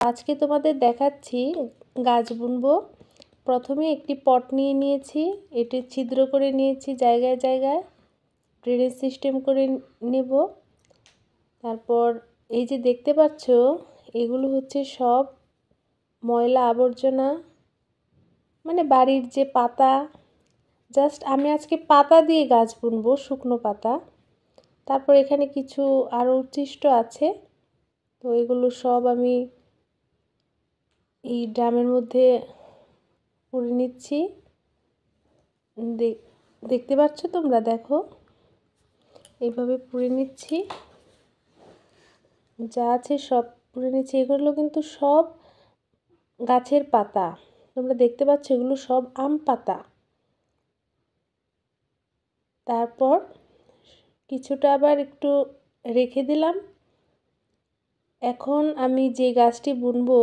আজকে তোমাদের দেখাচ্ছি গাছ বুনবো। প্রথমে একটি পট নিয়ে নিয়েছি, এটি ছিদ্র করে নিয়েছি জায়গায় জায়গায়, ড্রেনেজ সিস্টেম করে নেব। তারপর এই যে দেখতে পাচ্ছ, এগুলো হচ্ছে সব ময়লা আবর্জনা, মানে বাড়ির যে পাতা। জাস্ট আমি আজকে পাতা দিয়ে গাছ বুনবো, শুকনো পাতা। তারপর এখানে কিছু আরও উচ্ছিষ্ট আছে, তো এগুলো সব আমি এই ড্রামের মধ্যে পুরে নিচ্ছি। দেখতে পাচ্ছ তোমরা, দেখো এইভাবে পুরে নিচ্ছি, যা আছে সব পুরে নিচ্ছি। এগুলো কিন্তু সব গাছের পাতা, তোমরা দেখতে পাচ্ছ এগুলো সব আম পাতা। তারপর কিছুটা আবার একটু রেখে দিলাম। এখন আমি যে গাছটি বুনবো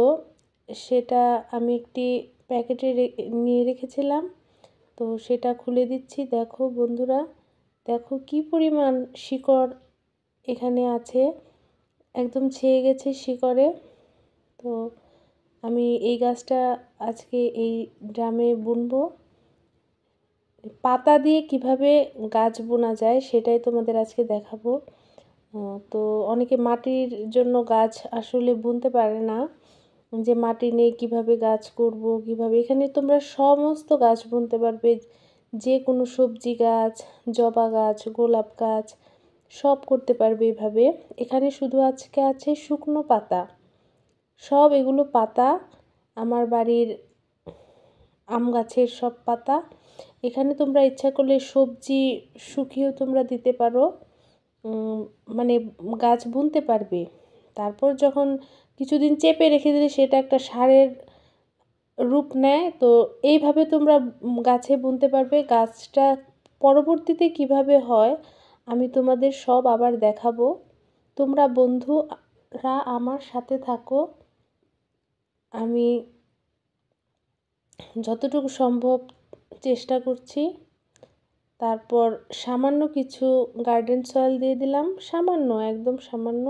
সেটা আমি একটি প্যাকেটে নিয়ে রেখেছিলাম, তো সেটা খুলে দিচ্ছি। দেখো বন্ধুরা, দেখো কি পরিমাণ শিকড় এখানে আছে, একদম ছেয়ে গেছে শিকড়ে। তো আমি এই গাছটা আজকে এই ড্রামে বুনবো। পাতা দিয়ে কিভাবে গাছ বোনা যায় সেটাই তোমাদের আজকে দেখাবো। তো অনেকে মাটির জন্য গাছ আসলে বুনতে পারে না, যে মাটি নেই কিভাবে গাছ করব, কিভাবে। এখানে তোমরা সমস্ত গাছ বুনতে পারবে, যে কোনো সবজি গাছ, জবা গাছ, গোলাপ গাছ সব করতে পারবে এভাবে। এখানে শুধু আজকে আছে শুকনো পাতা, সব এগুলো পাতা আমার বাড়ির আম গাছের সব পাতা। এখানে তোমরা ইচ্ছা করলে সবজি শুকিয়েও তোমরা দিতে পারো, মানে গাছ বুনতে পারবে। তারপর যখন কিছুদিন চেপে রেখে দিলে সেটা একটা সারের রূপ নেয়। তো এইভাবে তোমরা গাছে বুনতে পারবে। গাছটা পরবর্তীতে কিভাবে হয় আমি তোমাদের সব আবার দেখাবো। তোমরা বন্ধুরা আমার সাথে থাকো, আমি যতটুকু সম্ভব চেষ্টা করছি। তারপর সামান্য কিছু গার্ডেন সয়েল দিয়ে দিলাম, সামান্য, একদম সামান্য,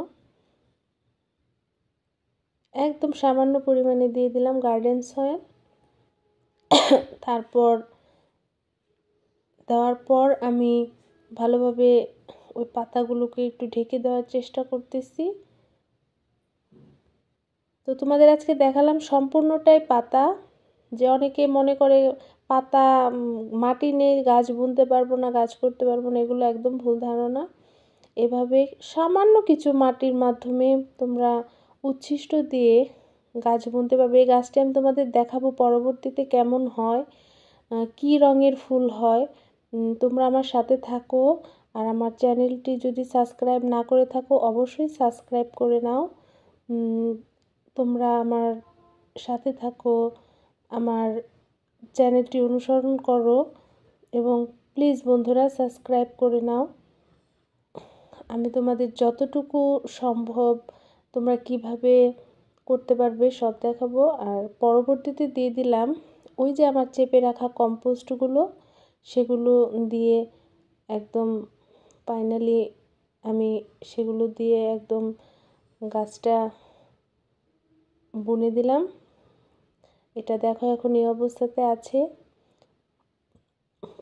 একদম সামান্য পরিমাণে দিয়ে দিলাম গার্ডেন সয়েল। তারপর দেওয়ার পর আমি ভালোভাবে ওই পাতাগুলোকে একটু ঢেকে দেওয়ার চেষ্টা করতেছি। তো তোমাদের আজকে দেখালাম সম্পূর্ণটাই পাতা। যে অনেকে মনে করে পাতা, মাটি নেই গাছ বুনতে পারবো না, গাছ করতে পারবো না, এগুলো একদম ভুল ধারণা। এভাবে সামান্য কিছু মাটির মাধ্যমে তোমরা উচ্ছিষ্ট দিয়ে গাছ বুনতে পারবে। এই গাছটি আমি তোমাদের দেখাবো পরবর্তীতে কেমন হয়, কি রঙের ফুল হয়। তোমরা আমার সাথে থাকো, আর আমার চ্যানেলটি যদি সাবস্ক্রাইব না করে থাকো অবশ্যই সাবস্ক্রাইব করে নাও। তোমরা আমার সাথে থাকো, আমার চ্যানেলটি অনুসরণ করো, এবং প্লিজ বন্ধুরা সাবস্ক্রাইব করে নাও। আমি তোমাদের যতটুকু সম্ভব তোমরা কিভাবে করতে পারবে সব দেখাবো। আর পরবর্তীতে দিয়ে দিলাম ওই যে আমার চেপে রাখা কম্পোস্টগুলো, সেগুলো দিয়ে একদম ফাইনালি আমি সেগুলো দিয়ে একদম গাছটা বুনে দিলাম। এটা দেখো এখন এই অবস্থাতে আছে,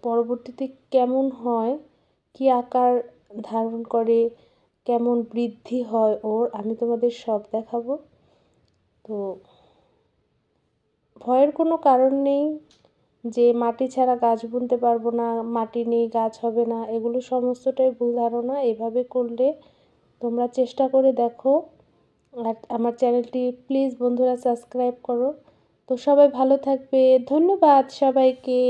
পরবর্তীতে কেমন হয়, কি আকার ধারণ করে, কেমন বৃদ্ধি হয় ওর, আমি তোমাদের সব দেখাবো। তো ভয়ের কোনো কারণ নেই যে মাটি ছাড়া গাছ বুনতে পারবো না, মাটি নেই গাছ হবে না, এগুলো সমস্তটাই ভুল ধারণা। এভাবে করলে তোমরা চেষ্টা করে দেখো, আর আমার চ্যানেলটি প্লিজ বন্ধুরা সাবস্ক্রাইব করো। তো সবাই ভালো থাকবে, ধন্যবাদ সবাইকে।